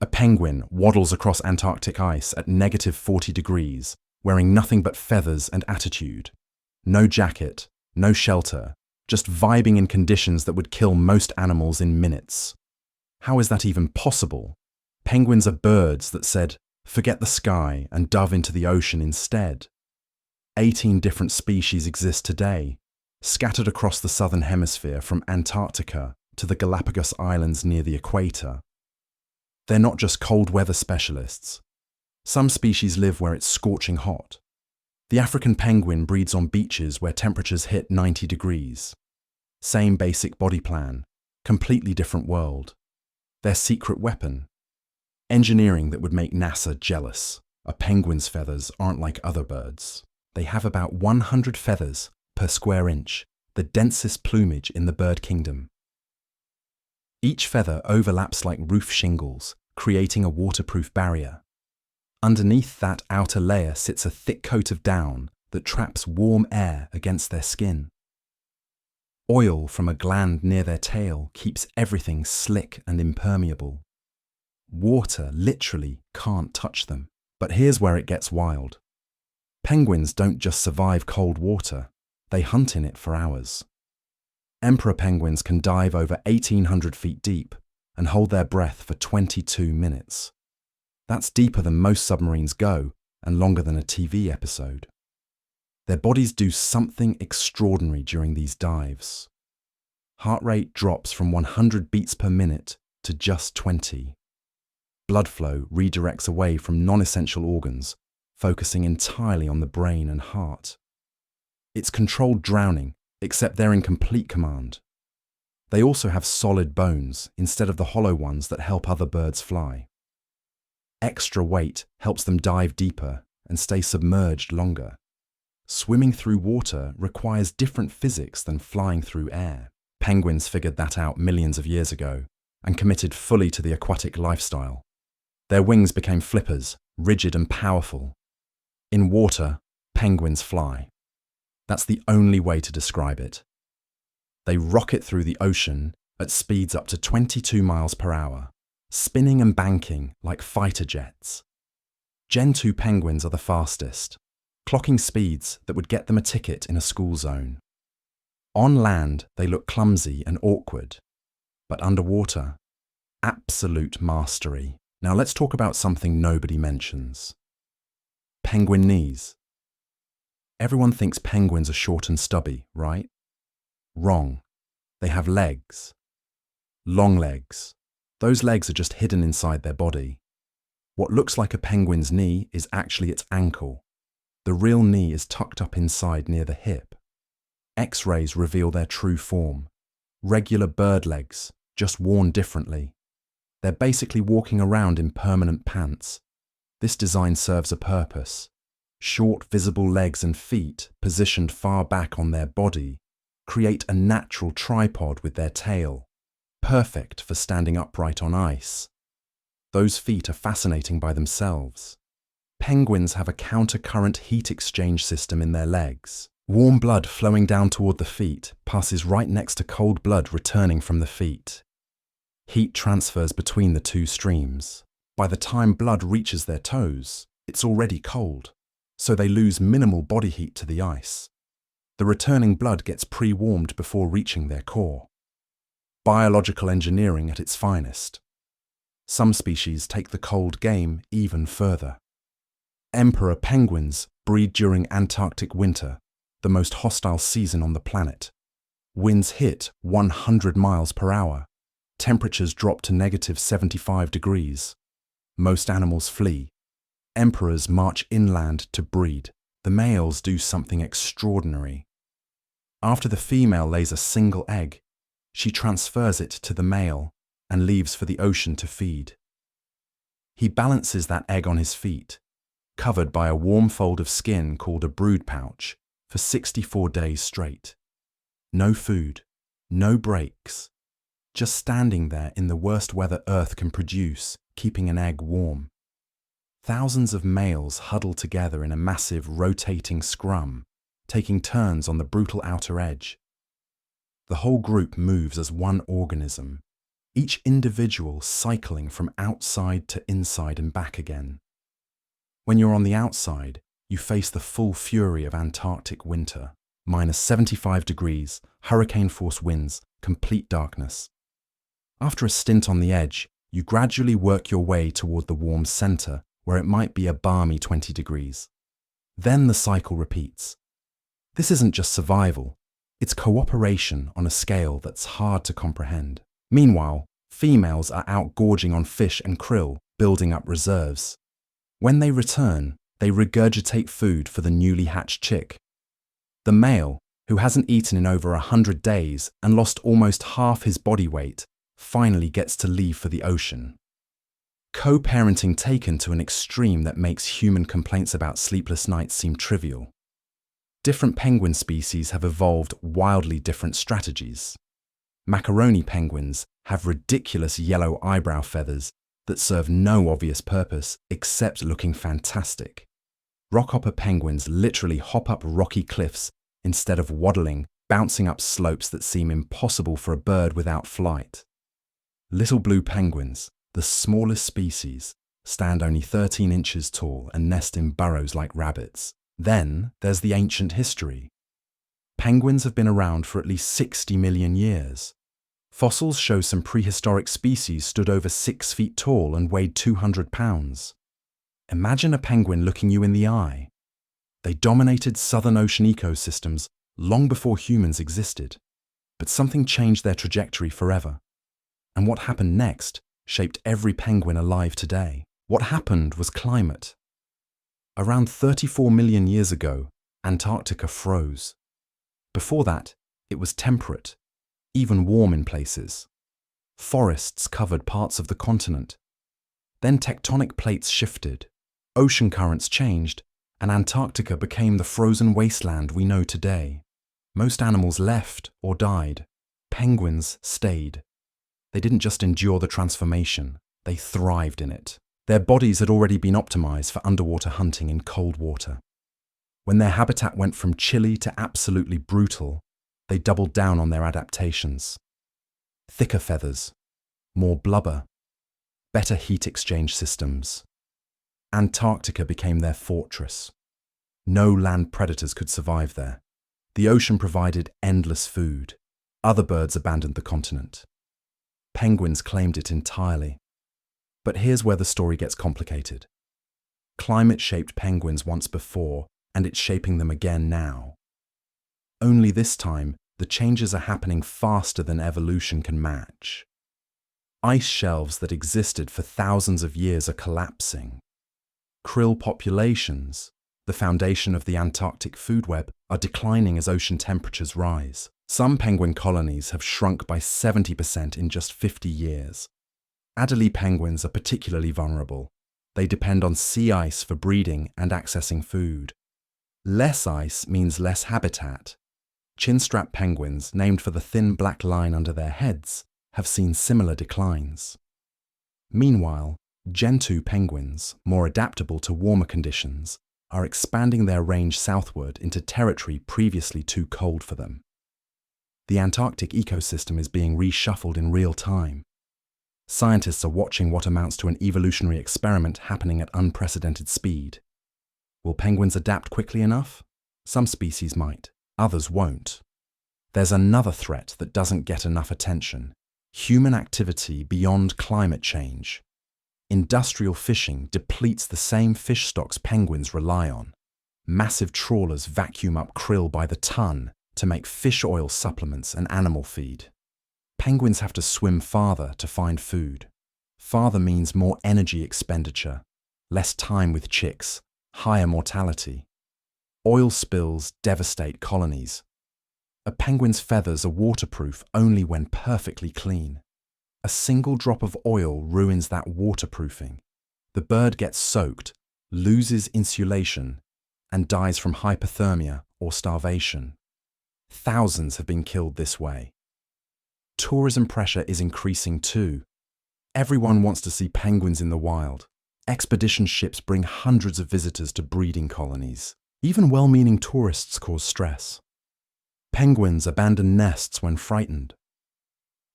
A penguin waddles across Antarctic ice at -40 degrees, wearing nothing but feathers and attitude. No jacket, no shelter, just vibing in conditions that would kill most animals in minutes. How is that even possible? Penguins are birds that said, forget the sky and dove into the ocean instead. 18 different species exist today, scattered across the southern hemisphere from Antarctica to the Galapagos Islands near the equator. They're not just cold weather specialists. Some species live where it's scorching hot. The African penguin breeds on beaches where temperatures hit 90 degrees. Same basic body plan, completely different world. Their secret weapon? Engineering that would make NASA jealous. A penguin's feathers aren't like other birds. They have about 100 feathers per square inch, the densest plumage in the bird kingdom. Each feather overlaps like roof shingles, creating a waterproof barrier. Underneath that outer layer sits a thick coat of down that traps warm air against their skin. Oil from a gland near their tail keeps everything slick and impermeable. Water literally can't touch them. But here's where it gets wild. Penguins don't just survive cold water, they hunt in it for hours. Emperor penguins can dive over 1,800 feet deep and hold their breath for 22 minutes. That's deeper than most submarines go and longer than a TV episode. Their bodies do something extraordinary during these dives. Heart rate drops from 100 beats per minute to just 20. Blood flow redirects away from non-essential organs, focusing entirely on the brain and heart. It's controlled drowning, except they're in complete command. They also have solid bones instead of the hollow ones that help other birds fly. Extra weight helps them dive deeper and stay submerged longer. Swimming through water requires different physics than flying through air. Penguins figured that out millions of years ago and committed fully to the aquatic lifestyle. Their wings became flippers, rigid and powerful. In water, penguins fly. That's the only way to describe it. They rocket through the ocean at speeds up to 22 miles per hour, spinning and banking like fighter jets. Gen 2 penguins are the fastest, clocking speeds that would get them a ticket in a school zone. On land, they look clumsy and awkward, but underwater, absolute mastery. Now let's talk about something nobody mentions. Penguin knees. Everyone thinks penguins are short and stubby, right? Wrong. They have legs. Long legs. Those legs are just hidden inside their body. What looks like a penguin's knee is actually its ankle. The real knee is tucked up inside near the hip. X-rays reveal their true form. Regular bird legs, just worn differently. They're basically walking around in permanent pants. This design serves a purpose. Short, visible legs and feet, positioned far back on their body, create a natural tripod with their tail, perfect for standing upright on ice. Those feet are fascinating by themselves. Penguins have a counter-current heat exchange system in their legs. Warm blood flowing down toward the feet passes right next to cold blood returning from the feet. Heat transfers between the two streams. By the time blood reaches their toes, it's already cold, so they lose minimal body heat to the ice. The returning blood gets pre-warmed before reaching their core. Biological engineering at its finest. Some species take the cold game even further. Emperor penguins breed during Antarctic winter, the most hostile season on the planet. Winds hit 100 miles per hour. Temperatures drop to -75 degrees. Most animals flee. Emperors march inland to breed. The males do something extraordinary. After the female lays a single egg, she transfers it to the male and leaves for the ocean to feed. He balances that egg on his feet, covered by a warm fold of skin called a brood pouch, for 64 days straight. No food, no breaks, just standing there in the worst weather Earth can produce, keeping an egg warm. Thousands of males huddle together in a massive rotating scrum, taking turns on the brutal outer edge. The whole group moves as one organism, each individual cycling from outside to inside and back again. When you're on the outside, you face the full fury of Antarctic winter, -75 degrees, hurricane-force winds, complete darkness. After a stint on the edge, you gradually work your way toward the warm center, where it might be a balmy 20 degrees. Then the cycle repeats. This isn't just survival, it's cooperation on a scale that's hard to comprehend. Meanwhile, females are out gorging on fish and krill, building up reserves. When they return, they regurgitate food for the newly hatched chick. The male, who hasn't eaten in over 100 days and lost almost half his body weight, finally gets to leave for the ocean. Co-parenting taken to an extreme that makes human complaints about sleepless nights seem trivial. Different penguin species have evolved wildly different strategies. Macaroni penguins have ridiculous yellow eyebrow feathers that serve no obvious purpose except looking fantastic. Rockhopper penguins literally hop up rocky cliffs instead of waddling, bouncing up slopes that seem impossible for a bird without flight. Little blue penguins, the smallest species, stand only 13 inches tall and nest in burrows like rabbits. Then there's the ancient history. Penguins have been around for at least 60 million years. Fossils show some prehistoric species stood over 6 feet tall and weighed 200 pounds. Imagine a penguin looking you in the eye. They dominated Southern Ocean ecosystems long before humans existed, but something changed their trajectory forever. And what happened next shaped every penguin alive today. What happened was climate. Around 34 million years ago, Antarctica froze. Before that, it was temperate, even warm in places. Forests covered parts of the continent. Then tectonic plates shifted, ocean currents changed, and Antarctica became the frozen wasteland we know today. Most animals left or died. Penguins stayed. They didn't just endure the transformation, they thrived in it. Their bodies had already been optimized for underwater hunting in cold water. When their habitat went from chilly to absolutely brutal, they doubled down on their adaptations. Thicker feathers, more blubber, better heat exchange systems. Antarctica became their fortress. No land predators could survive there. The ocean provided endless food. Other birds abandoned the continent. Penguins claimed it entirely. But here's where the story gets complicated. Climate shaped penguins once before, and it's shaping them again now. Only this time, the changes are happening faster than evolution can match. Ice shelves that existed for thousands of years are collapsing. Krill populations, the foundation of the Antarctic food web, are declining as ocean temperatures rise. Some penguin colonies have shrunk by 70% in just 50 years. Adelie penguins are particularly vulnerable. They depend on sea ice for breeding and accessing food. Less ice means less habitat. Chinstrap penguins, named for the thin black line under their heads, have seen similar declines. Meanwhile, Gentoo penguins, more adaptable to warmer conditions, are expanding their range southward into territory previously too cold for them. The Antarctic ecosystem is being reshuffled in real time. Scientists are watching what amounts to an evolutionary experiment happening at unprecedented speed. Will penguins adapt quickly enough? Some species might, others won't. There's another threat that doesn't get enough attention: human activity beyond climate change. Industrial fishing depletes the same fish stocks penguins rely on. Massive trawlers vacuum up krill by the ton to make fish oil supplements and animal feed. Penguins have to swim farther to find food. Farther means more energy expenditure, less time with chicks, higher mortality. Oil spills devastate colonies. A penguin's feathers are waterproof only when perfectly clean. A single drop of oil ruins that waterproofing. The bird gets soaked, loses insulation, and dies from hypothermia or starvation. Thousands have been killed this way. Tourism pressure is increasing too. Everyone wants to see penguins in the wild. Expedition ships bring hundreds of visitors to breeding colonies. Even well-meaning tourists cause stress. Penguins abandon nests when frightened.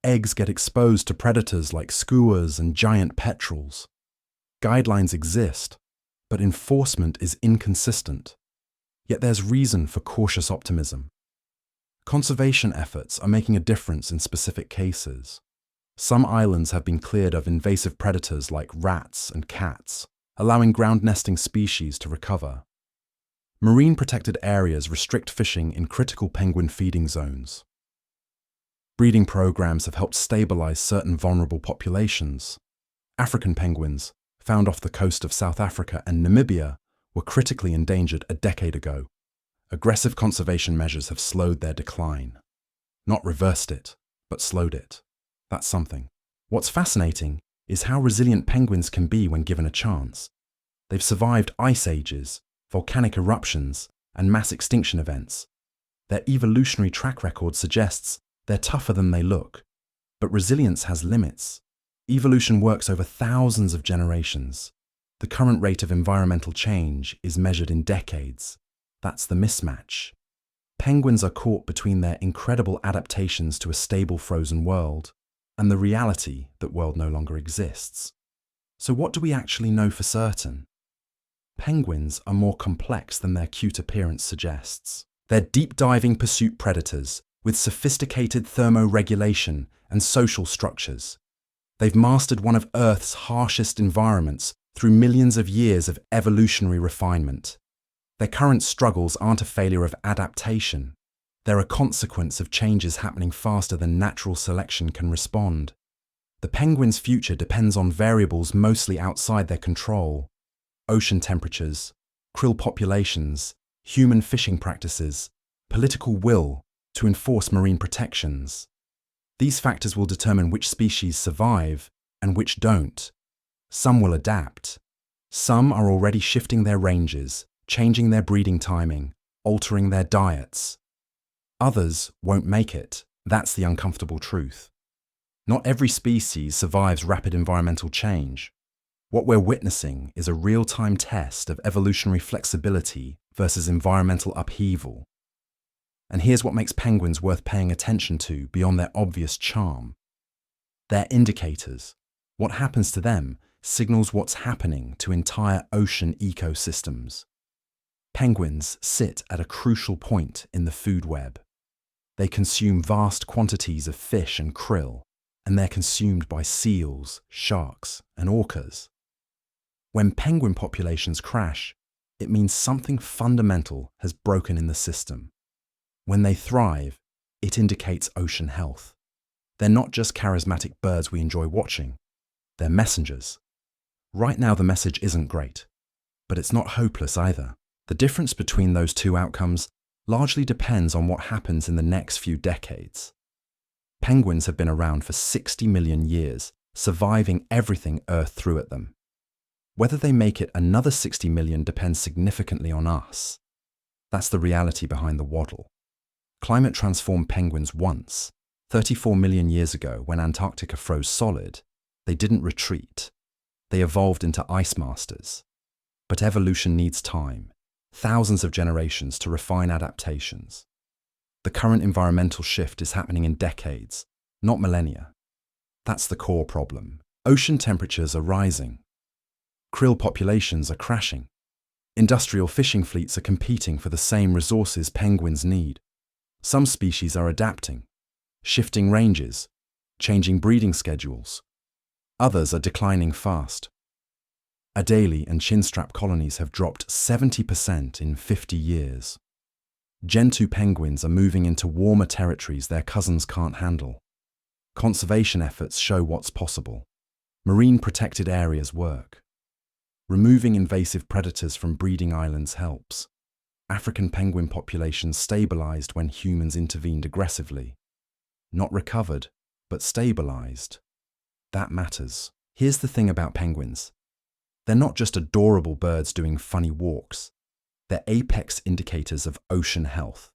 eggs get exposed to predators like skuas and giant petrels. Guidelines exist, but enforcement is inconsistent. Yet there's reason for cautious optimism. Conservation efforts are making a difference in specific cases. Some islands have been cleared of invasive predators like rats and cats, allowing ground-nesting species to recover. Marine protected areas restrict fishing in critical penguin feeding zones. Breeding programs have helped stabilize certain vulnerable populations. African penguins, found off the coast of South Africa and Namibia, were critically endangered a decade ago. Aggressive conservation measures have slowed their decline. Not reversed it, but slowed it. That's something. What's fascinating is how resilient penguins can be when given a chance. They've survived ice ages, volcanic eruptions, and mass extinction events. Their evolutionary track record suggests they're tougher than they look. But resilience has limits. Evolution works over thousands of generations. The current rate of environmental change is measured in decades. That's the mismatch. Penguins are caught between their incredible adaptations to a stable frozen world and the reality that world no longer exists. So what do we actually know for certain? Penguins are more complex than their cute appearance suggests. They're deep-diving pursuit predators with sophisticated thermoregulation and social structures. They've mastered one of Earth's harshest environments through millions of years of evolutionary refinement. Their current struggles aren't a failure of adaptation. They're a consequence of changes happening faster than natural selection can respond. The penguin's future depends on variables mostly outside their control. Ocean temperatures, krill populations, human fishing practices, political will to enforce marine protections. These factors will determine which species survive and which don't. Some will adapt. Some are already shifting their ranges, changing their breeding timing, altering their diets. Others won't make it. That's the uncomfortable truth. Not every species survives rapid environmental change. What we're witnessing is a real-time test of evolutionary flexibility versus environmental upheaval. And here's what makes penguins worth paying attention to beyond their obvious charm. They're indicators. What happens to them signals what's happening to entire ocean ecosystems. Penguins sit at a crucial point in the food web. They consume vast quantities of fish and krill, and they're consumed by seals, sharks, and orcas. When penguin populations crash, it means something fundamental has broken in the system. When they thrive, it indicates ocean health. They're not just charismatic birds we enjoy watching. They're messengers. Right now the message isn't great, but it's not hopeless either. The difference between those two outcomes largely depends on what happens in the next few decades. Penguins have been around for 60 million years, surviving everything Earth threw at them. Whether they make it another 60 million depends significantly on us. That's the reality behind the waddle. Climate transformed penguins once. 34 million years ago, when Antarctica froze solid, they didn't retreat. They evolved into ice masters. But evolution needs time, thousands of generations to refine adaptations. The current environmental shift is happening in decades, not millennia. That's the core problem. Ocean temperatures are rising. Krill populations are crashing. Industrial fishing fleets are competing for the same resources penguins need. Some species are adapting, shifting ranges, changing breeding schedules. Others are declining fast. Adelie and chinstrap colonies have dropped 70% in 50 years. Gentoo penguins are moving into warmer territories their cousins can't handle. Conservation efforts show what's possible. Marine protected areas work. Removing invasive predators from breeding islands helps. African penguin populations stabilized when humans intervened aggressively. Not recovered, but stabilized. That matters. Here's the thing about penguins. They're not just adorable birds doing funny walks. They're apex indicators of ocean health.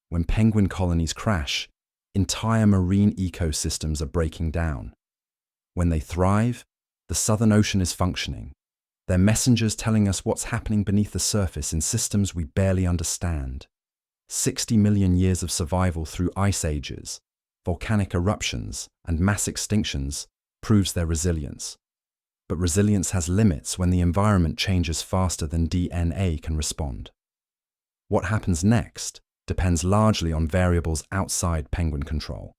When penguin colonies crash, entire marine ecosystems are breaking down. When they thrive, the Southern Ocean is functioning. They're messengers telling us what's happening beneath the surface in systems we barely understand. 60 million years of survival through ice ages, volcanic eruptions, and mass extinctions proves their resilience. But resilience has limits when the environment changes faster than DNA can respond. What happens next depends largely on variables outside penguin control.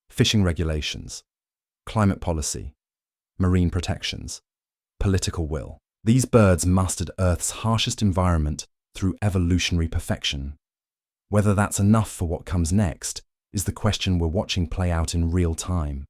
Fishing regulations, climate policy, marine protections, political will. These birds mastered Earth's harshest environment through evolutionary perfection. Whether that's enough for what comes next is the question we're watching play out in real time.